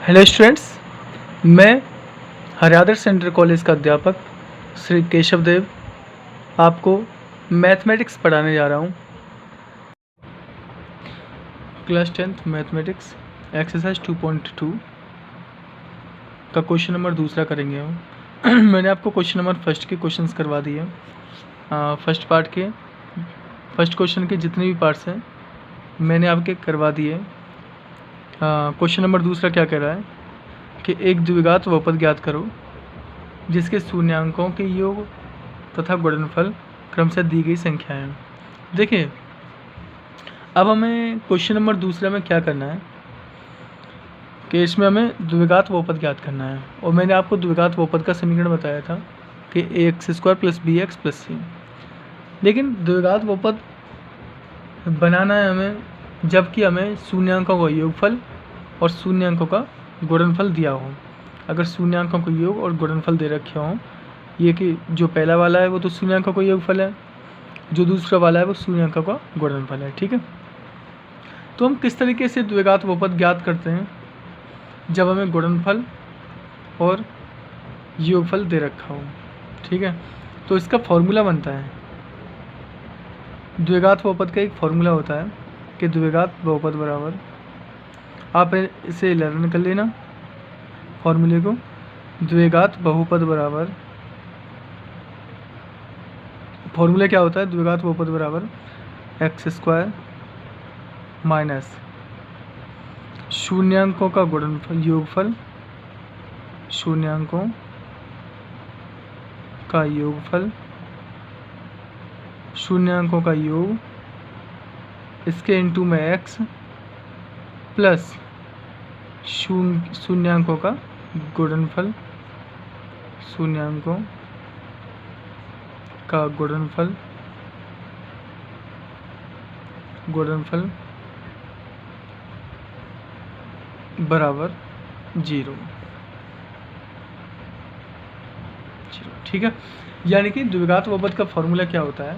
Hello students, मैं हरियादर central college का अध्यापक श्री केशव देव आपको मैथमेटिक्स पढ़ाने जा रहा हूँ। क्लास 10th मैथमेटिक्स एक्सरसाइज 2.2 का क्वेश्चन नंबर दूसरा करेंगे हम। मैंने आपको क्वेश्चन नंबर फर्स्ट के क्वेश्चंस करवा दिए। फर्स्ट पार्ट के फर्स्ट क्वेश्चन के जितने भी पार्ट्स हैं मैंने आपके करवा दिए। क्वेश्चन नंबर दूसरा क्या कह रहा है कि एक द्विघात बहुपद ज्ञात करो जिसके शून्यांकों के योग तथा गुणनफल क्रमशः दी गई संख्याएं हैं। देखिए, अब हमें क्वेश्चन नंबर दूसरा में क्या करना है कि इसमें हमें द्विघात बहुपद ज्ञात करना है। और मैंने आपको द्विघात बहुपद का समीकरण बताया था कि ax² + bx + c। लेकिन द्विघात बहुपद बनाना है हमें जबकि हमें शून्यांकों का योगफल और शून्यांकों का गुणनफल दिया हो। अगर शून्यांकों को योग और गुणनफल दे रखे हों, ये कि जो पहला वाला है वो तो शून्यांकों का योगफल है, जो दूसरा वाला है वो शून्यांकों का गुणनफल है। ठीक है, तो हम किस तरीके से द्विघात बहुपद ज्ञात करते हैं जब हमें गुणनफल और योगफल दे रखा हो। ठीक है, तो इसका फॉर्मूला बनता है, द्विघात बहुपद का एक फॉर्मूला होता है कि द्विघात बहुपद बराबर, आप इसे लर्न कर लेना फॉर्मूले को। द्विघात बहुपद बराबर, फॉर्मूला क्या होता है, द्विघात बहुपद बराबर x² माइनस शून्यांकों का गुणनफल योगफल, शून्यांकों का योगफल, शून्यांकों का योग, इसके इंटू में x प्लस शून्यांकों का गुणनफल, शून्यांकों का गुणनफल बराबर 0। ठीक है, यानी कि द्विघात बहुपद का फॉर्मूला क्या होता है,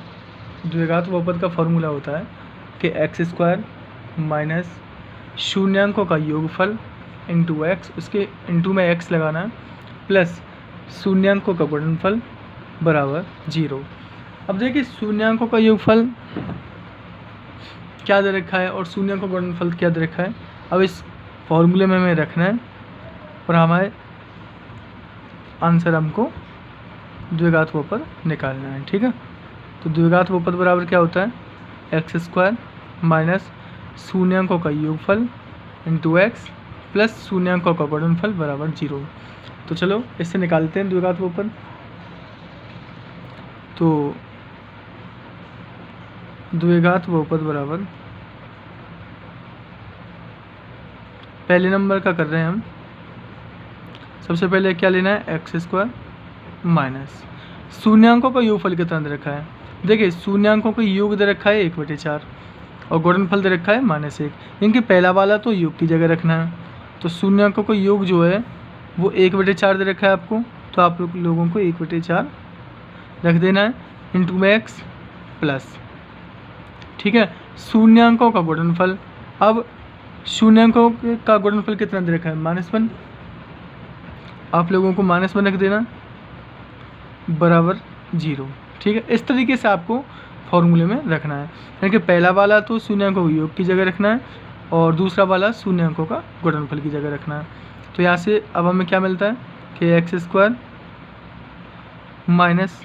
द्विघात बहुपद का फॉर्मूला होता है कि x² माइनस शून्यांकों का योगफल इंटू x, उसके इंटू में x लगाना है, प्लस शून्यांकों का गुणनफल बराबर 0। अब देखिए, शून्यांकों का योगफल क्या दे रखा है और शून्यांकों का गुणनफल क्या दे रखा है। अब इस फॉर्मूले में हमें रखना है और हमारे आंसर हमको द्विघात बहुपद निकालना है। ठीक है, तो द्विघात बहुपद बराबर क्या होता है, x² माइनस शून्यांकों का योगफल इंटू x प्लस शून्यांकों का गुणनफल बराबर 0। तो चलो इससे निकालते हैं द्विघात बहुपद। तो द्विघात बहुपद बराबर, पहले नंबर का कर रहे हैं हम। सबसे पहले क्या लेना है, x² माइनस शून्यांकों का योगफल कितना दे रखा है। देखिए, शून्यांकों का योग दे रखा है 1/4 और गुणनफल दे रखा है -1। इनके पहला वाला तो योग की जगह रखना है, तो शून्यांकों का योग जो है वो 1/4 दे रखा है आपको, तो आप लोगों को 1/4 रख देना है इंटू में x प्लस। ठीक है, शून्यांकों का गुणनफल, अब शून्यांकों का गुणनफल कितना दे रखा है, -1, आप लोगों को -1 रख देना बराबर 0। ठीक है, इस तरीके से आपको फॉर्मूले में रखना है, यानी कि पहला वाला तो शून्यांकों को योग की जगह रखना है और दूसरा वाला शून्यांकों का गुणनफल की जगह रखना है। तो यहाँ से अब हमें क्या मिलता है कि x² माइनस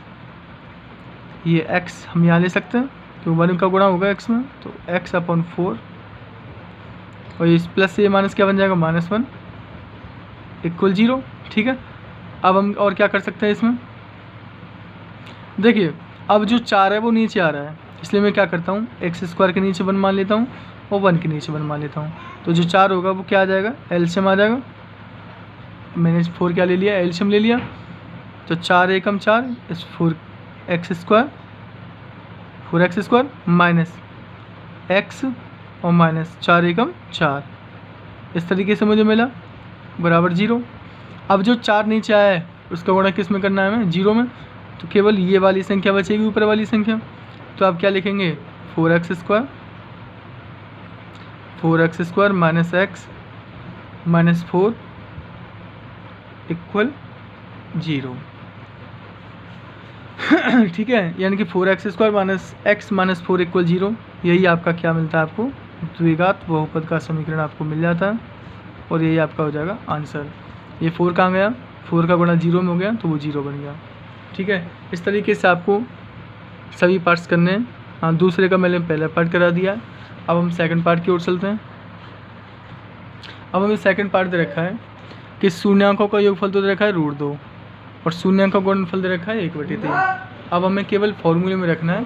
ये x हम यहाँ ले सकते हैं क्योंकि 1 का गुणा होगा x में, तो x/4 और इस प्लस से ये माइनस क्या बन जाएगा, -1 इक्वल 0। ठीक है, अब हम और क्या कर सकते हैं इसमें, देखिए अब जो 4 है वो नीचे आ रहा है, इसलिए मैं क्या करता हूँ, x² के नीचे 1 मान लेता हूँ और 1 के नीचे 1 मान लेता हूँ। तो जो 4 होगा वो क्या आ जाएगा, एलसीएम आ जाएगा। मैंने 4 क्या ले लिया, एलसीएम ले लिया, तो 4 एकम 4 इस 4x² माइनस x और माइनस 4 एकम 4, इस तरीके से मुझे मिला बराबर 0। अब जो 4 नीचे आया है उसका गुणा किस में करना है हमें, 0 में, तो केवल ये वाली संख्या बचेगी ऊपर वाली संख्या, तो आप क्या लिखेंगे, 4x² minus x minus 4 equal 0। ठीक है, यानी कि 4x² minus x minus 4 equal 0। यही आपका क्या मिलता है आपको, द्विघात बहुपद का समीकरण आपको मिल जाता है और यही आपका हो जाएगा आंसर। ये 4 कहाँ गया, 4 का गुणा 0 में हो गया तो वो 0 बन गया। ठीक है, इस तरीके से आपको सभी पार्ट्स करने हैं। हाँ, दूसरे का मैंने पहला पार्ट करा दिया। अब हम सेकंड पार्ट की ओर चलते हैं। अब हमें सेकंड पार्ट दे रखा है कि शून्यांकों का योगफल तो दे रखा है √2 और शून्यांकों का गुणनफल दे रखा है 1/3। अब हमें केवल फॉर्मूले में रखना है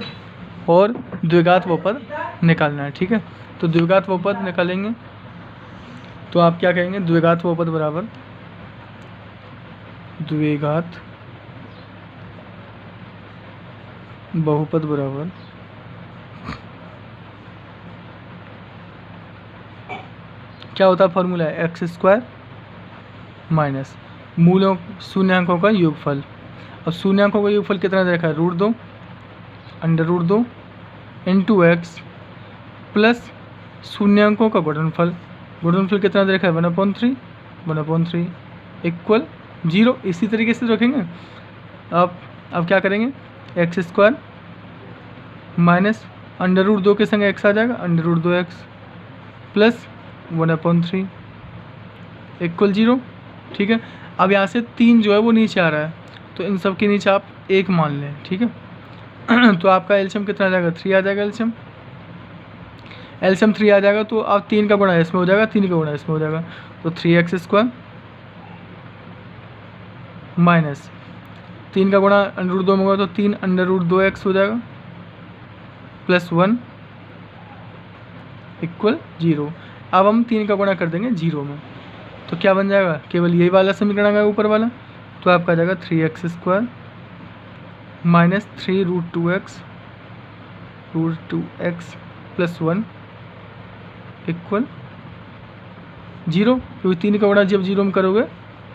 और द्विघात बहुपद निकालना है। ठीक है, तो द्विघात बहुपद निकालेंगे तो आप क्या कहेंगे, द्विघात बहुपद बराबर द्विघात बहुपद बराबर क्या होता है फॉर्मूला है, x² माइनस मूलों शून्यांकों का योगफल। अब शून्यांकों का योगफल कितना दे रखा है, √2 √2 इंटू x प्लस शून्यांकों का गुणनफल। गुणनफल कितना दे रखा है, 1/3 इक्वल 0। इसी तरीके से रखेंगे। अब क्या करेंगे, x² माइनस √2 के संग x आ जाएगा, √2x प्लस 1/3 इक्वल 0। ठीक है, अब यहाँ से 3 जो है वो नीचे आ रहा है तो इन सब के नीचे आप 1 मान लें। ठीक है तो आपका एलसीएम कितना आ जाएगा, 3 आ जाएगा। एलसीएम 3 आ जाएगा तो आप 3 का गुणा इसमें हो जाएगा, 3 का गुणा इसमें हो जाएगा तो 3x² माइनस 3 का गुणा √2 में होगा तो 3 √2x हो जाएगा प्लस 1 इक्वल 0। अब हम 3 का गुणा कर देंगे 0 में तो क्या बन जाएगा, केवल यही वाला समीकरण आ गया ऊपर वाला, तो आपका आ जाएगा 3x² minus 3√2x plus 1 equal 0। क्योंकि 3 का गुणा जब 0 में करोगे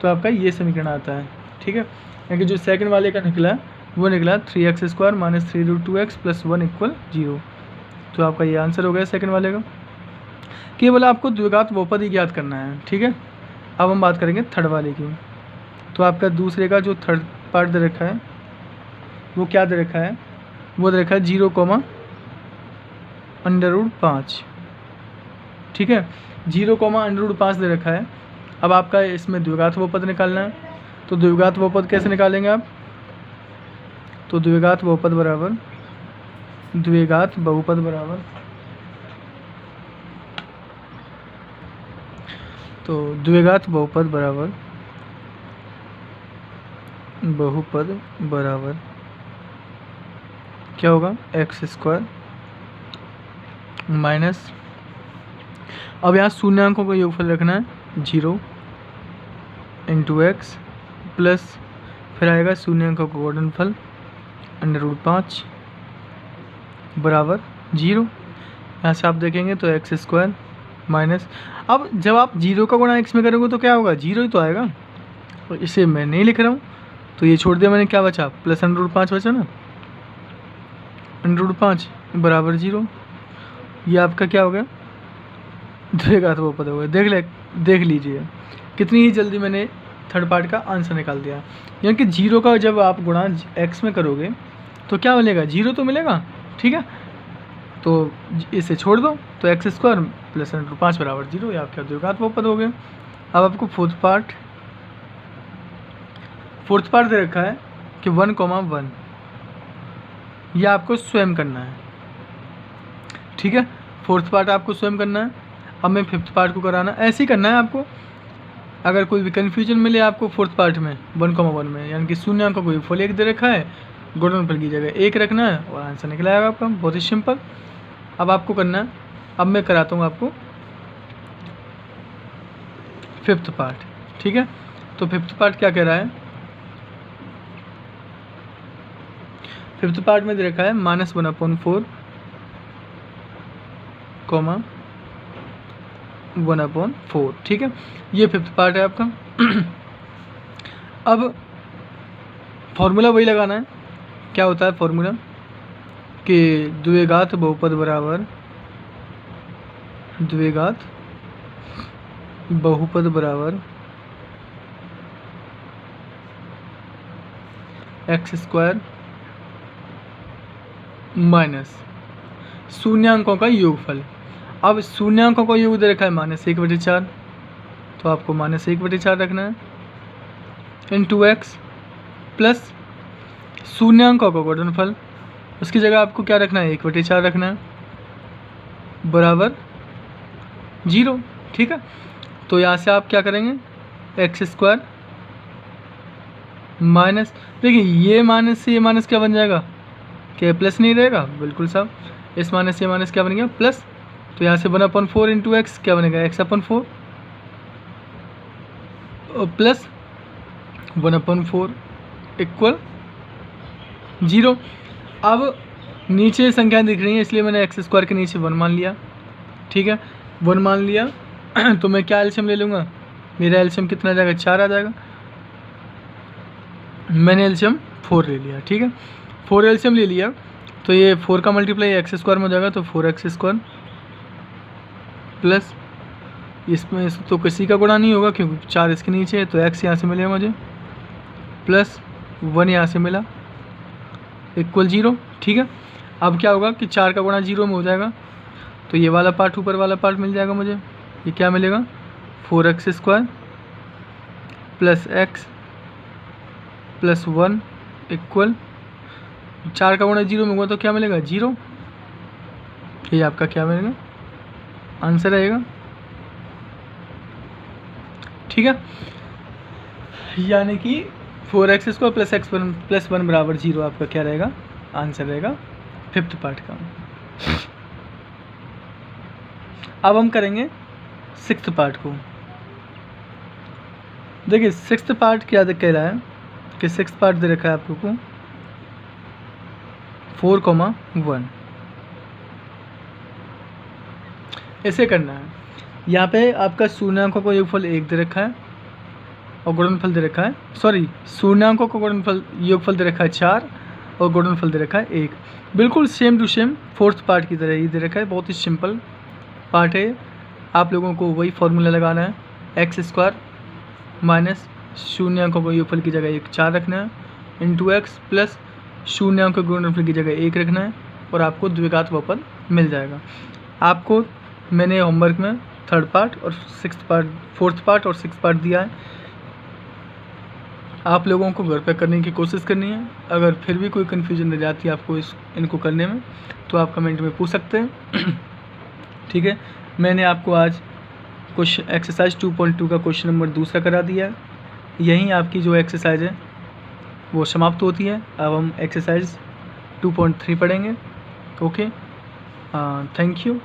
तो आपका ये समीकरण आता है। ठीक है, क्योंकि जो सेकंड वाले का निकला वो निकला 3x² minus 3√2x plus 1 equal 0। तो आपका ये आंसर हो गया सेकंड वाले का। केवल आपको द्विघात बहुपद ही ज्ञात करना है। ठीक है, अब हम बात करेंगे थर्ड वाले की। तो आपका दूसरे का जो थर्ड पार्ट दे रखा है वो क्या दे रखा है, वो दे रखा है 0, √5। ठीक है, 0, √5 दे रखा है। अब आपका इसमें द्विघात बहुपद निकालना है तो द्विघात बहुपद कैसे निकालेंगे आप, तो द्विघात बहुपद बराबर क्या होगा, x² माइनस, अब यहाँ शून्यांकों का योगफल रखना है 0 इंटू x प्लस फिर आएगा शून्यांकों का गुणनफल √5 बराबर 0। यहाँ से आप देखेंगे तो x² माइनस, अब जब आप 0 का गुणा x में करोगे तो क्या होगा, 0 ही तो आएगा। तो इसे मैं नहीं लिख रहा हूँ तो ये छोड़ दिया मैंने, क्या बचा, प्लस √5 बचा ना, √5 बराबर 0। ये आपका क्या हो गया, द्विघात बहुपद हो गया। देख लीजिए कितनी ही जल्दी मैंने थर्ड पार्ट का आंसर निकाल दिया। यानी कि 0 का जब आप गुणा x में करोगे तो क्या मिलेगा, 0 तो मिलेगा। ठीक है, तो इसे छोड़ दो तो x² प्लस √5 बराबर 0, ये आपका द्विघात बहुपद हो गया। अब आपको फोर्थ पार्ट दे रखा है कि 1,1, ये आपको स्वयं करना है। ठीक है, फोर्थ पार्ट आपको स्वयं करना है। अब मैं फिफ्थ पार्ट को कराना, ऐसे ही करना है आपको। अगर कोई भी कन्फ्यूजन मिले आपको फोर्थ पार्ट में 1,1 में, यानी कि शून्यांकों को फुल 1 दे रखा है, गुणनफल की जगह 1 रखना है और आंसर निकल आएगा आपका, बहुत ही सिंपल। अब आपको करना है, अब मैं कराता हूँ आपको फिफ्थ पार्ट। ठीक है, तो फिफ्थ पार्ट क्या कह रहा है, फिफ्थ पार्ट में दे रखा है -1/4, 1/4। ठीक है, ये फिफ्थ पार्ट है आपका। अब फॉर्मूला वही लगाना है, क्या होता है फॉर्मूला कि द्विघात बहुपद बराबर एक्स स्क्वायर माइनस शून्यांकों का योगफल। अब शून्यांकों का योग दे रखा है -1/4, तो आपको -1/4 रखना है, इंटू एक्स प्लस शून्यांकों का गुणनफल, उसकी जगह आपको क्या रखना है 1/4 रखना है, बराबर 0। ठीक है, तो यहाँ से आप क्या करेंगे एक्स स्क्वायर माइनस, देखिए ये माइनस से ये माइनस क्या बन जाएगा, क्या प्लस नहीं रहेगा, बिल्कुल साहब, इस माइनस से माइनस क्या बन गया प्लस, तो यहाँ से 1/4 इंटू एक्स क्या बनेगा x/4 प्लस 1/4 इक्वल 0। अब नीचे संख्या दिख रही है इसलिए मैंने एक्स स्क्वायर के नीचे 1 मान लिया। ठीक है, 1 मान लिया तो मैं क्या एलसीएम ले लूँगा, मेरा एलसीएम कितना आ जाएगा 4 आ जाएगा, मैंने एलसीएम 4 ले लिया। ठीक है, 4 एलसीएम ले लिया तो ये 4 का मल्टीप्लाई एक्स स्क्वायर में हो जाएगा, तो 4x स्क्वायर प्लस इसमें तो किसी का गुणा नहीं होगा क्योंकि 4 इसके नीचे है, तो x यहाँ से मिलेगा मुझे प्लस 1 यहाँ से मिला इक्वल 0। ठीक है, अब क्या होगा कि 4 का गुणा 0 में हो जाएगा, तो ये वाला पार्ट ऊपर वाला पार्ट मिल जाएगा मुझे, ये क्या मिलेगा 4x square plus x plus 1 equal 4 का गुणा 0 में हुआ तो क्या मिलेगा 0। ये आपका क्या मिलेगा आंसर रहेगा। ठीक है, यानी कि 4x square plus x1 plus 1 बराबर 0 आपका क्या रहेगा आंसर रहेगा 5th पार्ट का। अब हम करेंगे 6th पार्ट को। देखिए 6th पार्ट क्या कह रहा है कि 6th पार्ट दे रखा है आपको 4,1 ऐसे करना है। यहाँ पे आपका शून्यांकों का योगफल 1 दे रखा है और गुणनफल दे रखा है, सॉरी शून्यांकों का गुणनफल योगफल दे रखा है 4 और गुणनफल दे रखा है 1। बिल्कुल same to same 4th part की तरह ही दे रखा है, बहुत ही सिंपल पार्ट है। आप लोगों को वही फॉर्मूला लगाना है, एक्स स्क्वायर माइनस शून्यांकों का योगफल की जगह 4 रखना है इंटू एक्स प्लस शून्यांकों के गुणनफल की जगह 1 रखना है और आपको द्विघात बहुपद मिल जाएगा। आपको मैंने होमवर्क में 3rd पार्ट और 6th पार्ट 4th पार्ट और 6th पार्ट दिया है, आप लोगों को घर पे करने की कोशिश करनी है। अगर फिर भी कोई कन्फ्यूजन रह जाती है आपको इनको करने में तो आप कमेंट में पूछ सकते हैं। ठीक है, मैंने आपको आज क्वेश्चन एक्सरसाइज 2.2 का क्वेश्चन नंबर 2 करा दिया है। यहीं आपकी जो एक्सरसाइज है वो समाप्त होती है। अब हम एक्सरसाइज 2.3 पढ़ेंगे। Okay, thank you.